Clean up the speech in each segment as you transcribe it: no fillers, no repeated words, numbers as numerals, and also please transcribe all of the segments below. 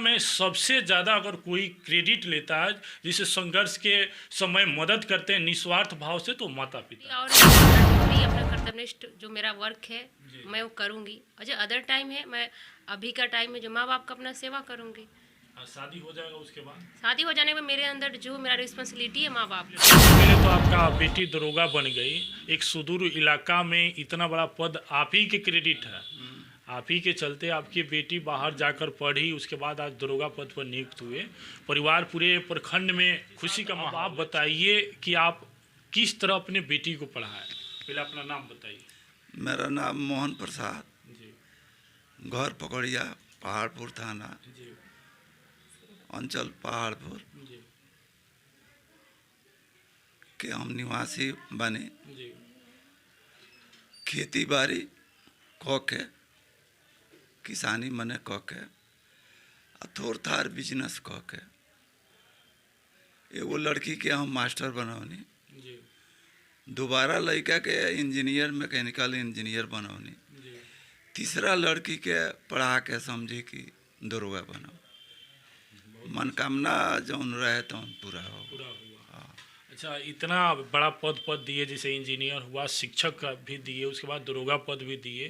में सबसे ज़्यादा अगर कोई क्रेडिट लेता है जिसे संघर्ष के समय मदद करते हैं निस्वार्थ भाव से, तो माता पिता। और मैं अपना कर्तव्यनिष्ठ जो मेरा वर्क है मैं वो करूँगी, और जो अदर टाइम है मैं अभी का टाइम में जो माँ बाप का अपना सेवा करूँगी। शादी हो जाएगा उसके बाद? शादी हो जाने में मेरे अंदर जो मेरा रिस्पॉन्सिबिलिटी है माँ बाप। पहले तो आपका बेटी दरोगा बन गई, एक सुदूर इलाका में इतना बड़ा पद आप ही के क्रेडिट है, आप ही के चलते आपकी बेटी बाहर जाकर पढ़ी, उसके बाद आज दरोगा पद पर नियुक्त हुए, परिवार पूरे प्रखंड में खुशी का माहौल। आप बताइए कि आप किस तरह अपने बेटी को पढ़ाएं। पहले अपना नाम बताइए। मेरा नाम मोहन प्रसाद, जी घर पकड़िया, पहाड़पुर थाना, जी अंचल पहाड़पुर जी के हम निवासी बने। जी खेती बाड़ी क के, किसानी मने क के, थोड़ थार बिजनेस क के एगो लड़की के हम मास्टर बनौनी, जी दोबारा लड़का के इंजीनियर मैकेनिकल इंजीनियर बनौनी, जी तीसरा लड़की के पढ़ा के समझी कि दरोगा बनो। मनकामना जौन रहे तो पूरा हो। पूरा हुआ। अच्छा, इतना बड़ा पद दिए, जैसे इंजीनियर हुआ, शिक्षक का भी दिए, उसके बाद दरोगा पद भी दिए,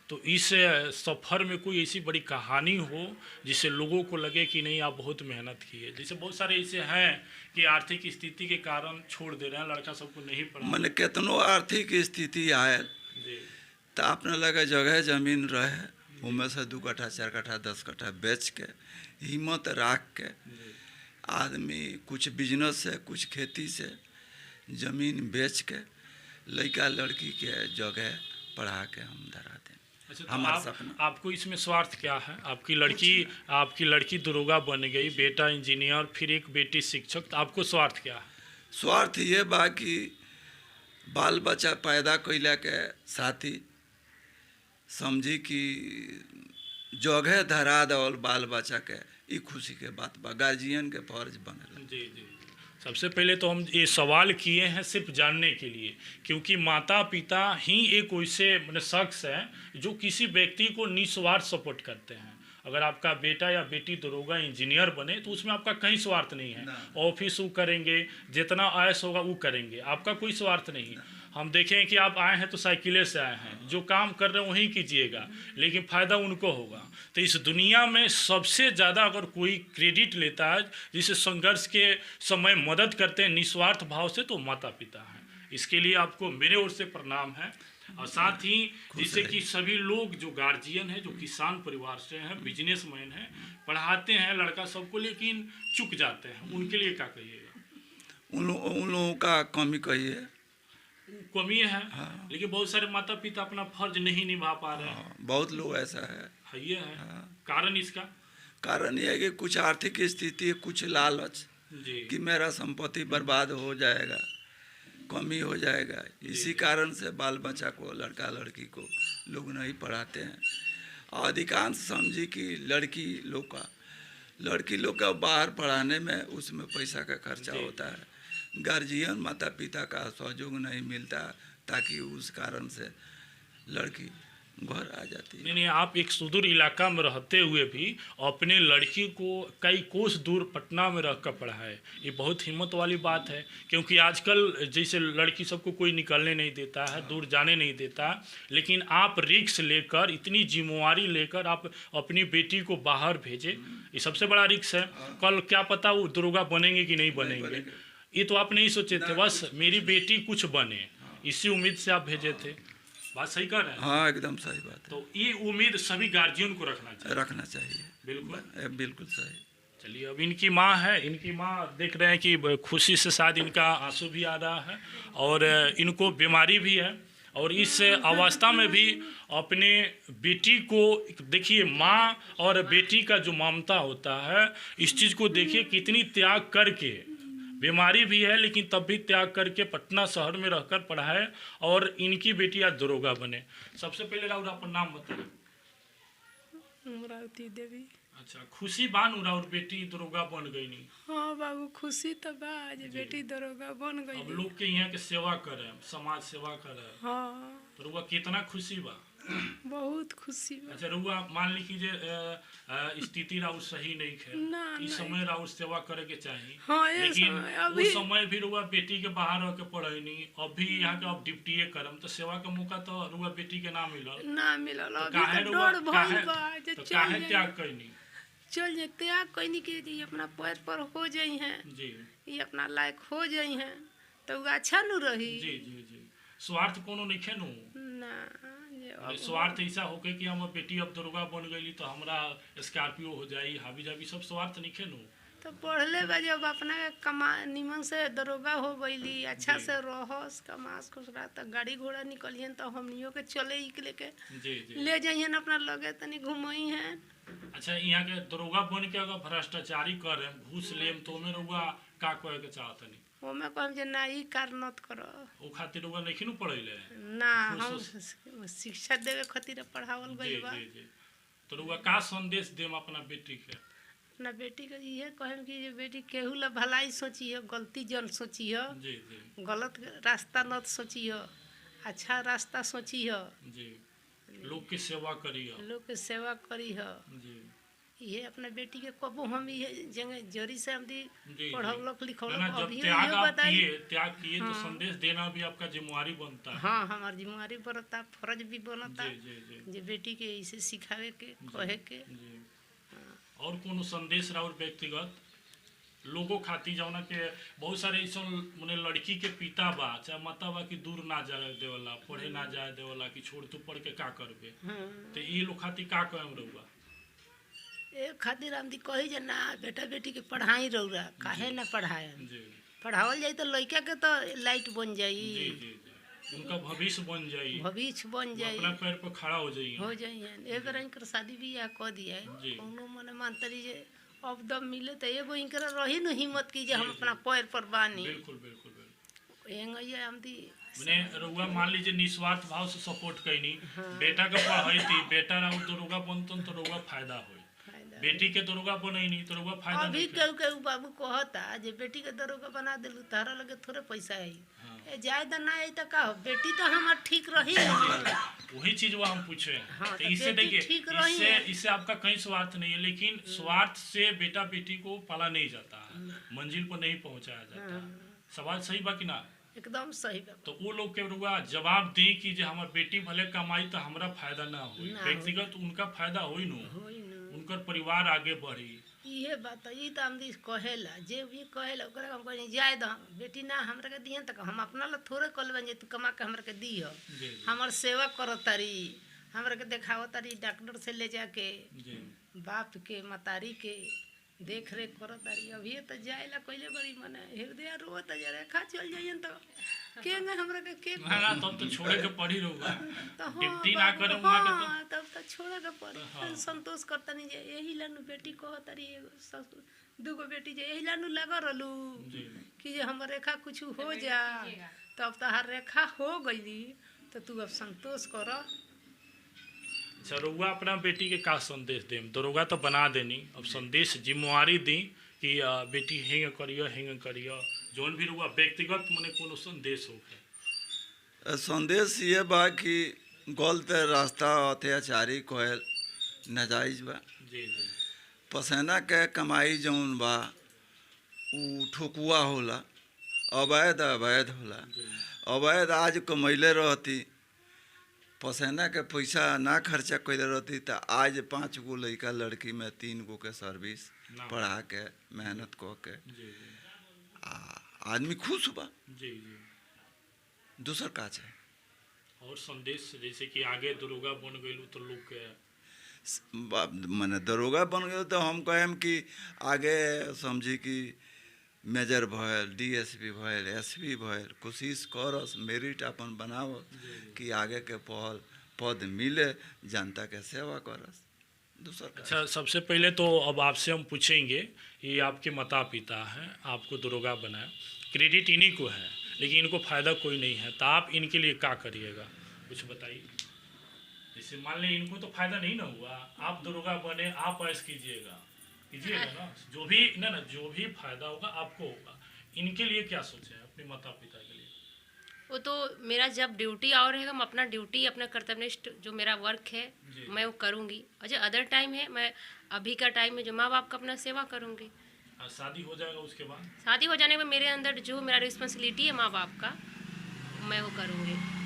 तो इस सफ़र में कोई ऐसी बड़ी कहानी हो जिससे लोगों को लगे कि नहीं आप बहुत मेहनत किए? जैसे बहुत सारे ऐसे हैं कि आर्थिक स्थिति के कारण छोड़ दे रहे हैं, लड़का सबको नहीं पढ़ा। मैंने कितनो आर्थिक स्थिति आए तो अपने लगे जगह जमीन रहे, उनमें से 2 कट्ठा 4 कट्ठा 10 कट्ठा बेच के हिम्मत रख के आदमी कुछ बिजनेस से, कुछ खेती से जमीन बेच के लड़का लड़की के जगह पढ़ा के हम धरा दें। अच्छा, तो आपको इसमें स्वार्थ क्या है? आपकी लड़की दरोगा बन गई, बेटा इंजीनियर, फिर एक बेटी शिक्षक, तो आपको स्वार्थ क्या है? स्वार्थ ये बा कि बाल बच्चा पैदा कैला के साथी समझी कि जगह धरा दौल बाल बच्चा के, ई खुशी के बात बा, गार्जियन के फर्ज बने। जी जी, सबसे पहले तो हम ये सवाल किए हैं सिर्फ जानने के लिए, क्योंकि माता पिता ही एक वैसे शख्स है जो किसी व्यक्ति को निस्वार्थ सपोर्ट करते हैं। अगर आपका बेटा या बेटी दरोगा इंजीनियर बने तो उसमें आपका कहीं स्वार्थ नहीं है, ऑफिस वो करेंगे, जितना आयस होगा वो करेंगे, आपका कोई स्वार्थ नहीं। हम देखें कि आप आए हैं तो साइकिले से आए हैं, जो काम कर रहे हैं वही कीजिएगा, लेकिन फ़ायदा उनको होगा। तो इस दुनिया में सबसे ज़्यादा अगर कोई क्रेडिट लेता है जिसे संघर्ष के समय मदद करते हैं निस्वार्थ भाव से, तो माता पिता हैं। इसके लिए आपको मेरे ओर से प्रणाम है। और साथ ही जिससे कि सभी लोग जो गार्जियन है, जो किसान परिवार से हैं, बिजनेसमैन हैं, पढ़ाते हैं लड़का सबको लेकिन चूक जाते हैं, उनके लिए क्या कहिएगा? उन लोगों का कमी कहिए, कमी है। हाँ। लेकिन बहुत सारे माता पिता अपना फर्ज नहीं निभा पा रहे हैं। हाँ, बहुत लोग ऐसा है। ये है। हाँ। कारण इसका कारण ये है कि कुछ आर्थिक स्थिति, कुछ लालच कि मेरा संपत्ति बर्बाद हो जाएगा, कमी हो जाएगा, इसी कारण से बाल बच्चा को, लड़का लड़की को लोग नहीं पढ़ाते हैं। अधिकांश समझी कि लड़की लोग का बाहर पढ़ाने में उसमें पैसा का खर्चा होता है, गार्जियन माता पिता का सहयोग नहीं मिलता, ताकि उस कारण से लड़की घर आ जाती है। नहीं, आप एक सुदूर इलाका में रहते हुए भी अपने लड़की को कई कोस दूर पटना में रख कर पढ़ाए, ये बहुत हिम्मत वाली बात है। क्योंकि आजकल जैसे लड़की सबको कोई निकलने नहीं देता है, दूर जाने नहीं देता, लेकिन आप रिक्स लेकर, इतनी जिम्मेवारी लेकर आप अपनी बेटी को बाहर भेजे, ये सबसे बड़ा रिक्स है। कल क्या पता वो दरोगा बनेंगे कि नहीं बनेंगे, ये तो आप नहीं सोचे थे। बस मेरी बेटी कुछ बने, इसी उम्मीद से आप भेजे थे। बात सही कर रहे हैं? हाँ, एकदम सही बात है। तो ये उम्मीद सभी गार्जियन को रखना चाहिए। बिल्कुल सही। चलिए, अब इनकी माँ है, इनकी माँ देख रहे हैं कि खुशी से शायद इनका आंसू भी आ रहा है, और इनको बीमारी भी है, और इस अवस्था में भी अपने बेटी को देखिए, माँ और बेटी का जो ममता होता है, इस चीज़ को देखिए कितनी त्याग करके, बीमारी भी है लेकिन तब भी त्याग करके पटना शहर में रहकर पढ़ाए, और इनकी बेटी आज दरोगा बने। सबसे पहले राउर अपन नाम बताए। अमरावती देवी। अच्छा, खुशी बानू राउर बेटी दरोगा बन गई नहीं? हाँ बाबू, खुशी तो बा जे बेटी दरोगा बन गई। अब लोग के यहाँ के सेवा करे, समाज सेवा करे। हाँ, दरोगा कितना खुशी बा। बहुत खुशी बा। अच्छा रउआ मान ली कि जे स्थिति राउर सही नहीं है, ना, इस नहीं। समय राउर सेवा करे के चाहिए, हाँ, ये लेकिन समय उस अभी समय भी रुआ बेटी के बाहर रह के पढ़ैनी, अभी यहाँ के अब ड्यूटीए करम तो सेवा का मौका तो रुआ बेटी के ना मिलल, ना मिलल, तो अभी काहे तो रुआ डर भइल बा जे तो चल काहे जाई, त्याग कैनी? चल जाए त्याग कहीं के जी अपना पैर पर हो जाई हैं, जी ये अपना लायक हो जाई हैं तो उ अच्छा नु रही। जी जी जी स्वार्थ कोनो नहीं खेनू, ना जे अब स्वार्थ ऐसा होके कि हम बेटी अब दरोगा बन गई तो हमरा स्कॉर्पियो हो जाई, हावी जाबी, सब स्वार्थ नहीं खेनू। तो पढ़ले बा जब अपना कमा निमन से दरोगा हो गईली, अच्छा जी। से रहस कमास खुसरा तो गाड़ी घोड़ा निकलियन तो हमनियों के चले ही के लेके जी जी ले जाइयन अपना लगे तनी घुमई हैं। अच्छा यहाँ के दरोगा बन के अगर भ्रष्टाचारी करे घूस लेम तो में रउआ का कहे के चाहतनी? ओमे कहम जे ना ई कार नत कर, ओ खातिर रउआ नहीं नु पढ़ैले? ना हम शिक्षा देवे खातिर पढ़ावल जी गइल बा। जी जी तो रउआ का संदेश देम अपना बेटी के? अपना बेटी के इहे कहम कि जे बेटी केहू ला भलाई सोचियो, गलती जन सोचियो, जी जी गलत रास्ता नत सोचियो, अच्छा रास्ता सोचियो, जी लोग की सेवा करियो। लोग के सेवा करियो। जी ये अपने बेटी के कबो हम ये जगह जरी से हम दी जी पढ़ौलक ना लिखौलक ना, जब अभी त्याग ये आप बताई। त्याग किए तो संदेश देना भी आपका जिम्मेवारी बनता है। हाँ हमार जिम्मेवारी बनता, फर्ज भी बनता जी जी जी जे बेटी के इसे सिखावे के कहे के। जी और कोनो संदेश राउर व्यक्तिगत लोगों खातिर जौना के बहुत सारे ऐसा मने लड़की के पिता बा चाहे माता बा कि दूर ना जाए देवला, पढ़े ना जाए देवला कि छोड़ तू पढ़ के का करबे, तो ये लोग खातिर का कहम रउआ? ए खातिर हम दी कही जे ना बेटा बेटी के पढ़ाई रौरा काहे ना पढ़ाए, जी पढ़ावल जाई तो लड़का के तो लाइट बन जी जाई, जी जी उनका भविष्य बन जाई, भविष्य बन वो जाई, अपना पैर पर खड़ा हो जाई। हो जाई। एक इनकर शादी बियाह कह दिया जी। कौनो मने मानतरी जे अब दम मिले तो एगो इनकर रही न हिम्मत की जे हम अपना पैर पर बानी। बिल्कुल बिल्कुल बिल्कुल एंगैया हम दी मने रउआ मान लीजिए निस्वार्थ भाव से सपोर्ट कैनी, बेटा के पढ़ाई थी, बेटा राउर दरोगा बनतन तो रउआ फायदा होई, फायदा। बेटी के दरोगा बनैनी तो रउआ फायदा अभी नहीं केहू केहू बाबू कहता जे बेटी के दरोगा बना देलू तारा लगे थोड़े पैसा आई, ए जाए तो ना आई तो का हो, बेटी तो हमार ठीक रही ना। वही चीज वो हम पूछे हैं। हाँ, तो तो इससे बेटी देखिए ठीक रही इससे है। इससे आपका कहीं स्वार्थ नहीं है, लेकिन स्वार्थ से बेटा बेटी को पाला नहीं जाता है, मंजिल पर नहीं पहुंचाया जाता है। सवाल सही बा कि ना? एकदम सही बाबू। तो वो लोग के रुआ जवाब दी कि जे हमार बेटी भले कमाई तो हमरा फायदा ना हो, ना व्यक्तिगत उनका फायदा होई नु, होई न उनकर परिवार आगे बढ़ी। इहे बात ई तो हम दी कहेला जे भी कहेला ओकरा हम कहीं जाए द बेटी ना हमरा के दिहन तक हम अपना ला थोड़े कल बन जे तू कमा के हमरा के दिह, जी हमर सेवा करत तारी, हमरा के देखावत तारी डॉक्टर से ले जाके, जी बाप के मतारी के देख रेख करत तारी। अभी तो जाएला कइले बड़ी मने हृदय रोत जे रेखा चल जाइयन तो के न हमरा के ना ना तब तो छोड़े के पड़ी रहुआ, तो हाँ डिप्टी ना करे बाबू, वहाँ के तो हाँ, तब तो छोड़े के पड़ी। हाँ। संतोष करता नहीं जे यही लानु बेटी कहत तारी एगो ससुर दूगो बेटी जे यही लानु लगा रहलू जी कि जे हमर रेखा कुछ हो जा, तब तो हर रेखा हो गई तो तू अब संतोष कर। अच्छा रउआ अपना बेटी के का संदेश देम? दरोगा तो बना देनी, अब संदेश जिम्मेवारी दी कि बेटी हेंग करियो जौन भी रउआ व्यक्तिगत मने कोनो संदेश हो। संदेश ये बा कि गलत रास्ता अत्याचारी कहल नाजायज बा, जी जी पसेना के कमाई जौन बा उ ठोकुआ होला, अवैध अवैध होला। जी अवैध आज कमैले रहती, पसेना के पैसा ना खर्चा कैले रहती तो आज 5 गो लड़का लड़की में 3 गो के सर्विस ना। पढ़ा के मेहनत क के जी जी आदमी खुश बा। जी जी दूसर का चाहे और संदेश जैसे कि आगे दरोगा बन गइलू तो लोग के मने दरोगा बन गए तो हम कहेम कि आगे समझी कि मेजर भयल, डीएसपी भयल, एसपी भयल, कोशिश करस मेरिट अपन बनाव कि आगे के पद मिले, जनता के सेवा करस। दूसर का अच्छा सबसे पहले तो अब आपसे हम पूछेंगे, ये आपके माता पिता हैं, आपको दरोगा बनाया, क्रेडिट इन्हीं को है लेकिन इनको फ़ायदा कोई नहीं है, तो आप इनके लिए क्या करिएगा कुछ बताइए। जैसे मान लें इनको तो फ़ायदा नहीं ना हुआ, आप दरोगा बने, आप ऐश कीजिएगा ना, जो भी जो भी फायदा होगा आपको होगा, इनके लिए क्या सोचे हैं अपने माता पिता के लिए? वो तो मेरा जब ड्यूटी और रहेगा, मैं अपना ड्यूटी, अपना कर्तव्यनिष्ठ जो मेरा वर्क है मैं वो करूँगी। और जो अदर टाइम है, मैं अभी का टाइम में जो माँ बाप का अपना सेवा करूँगी। शादी हो जाएगा उसके बाद? शादी हो जाने में मेरे अंदर जो मेरा रिस्पॉन्सिबिलिटी है माँ बाप का, मैं वो करूँगी।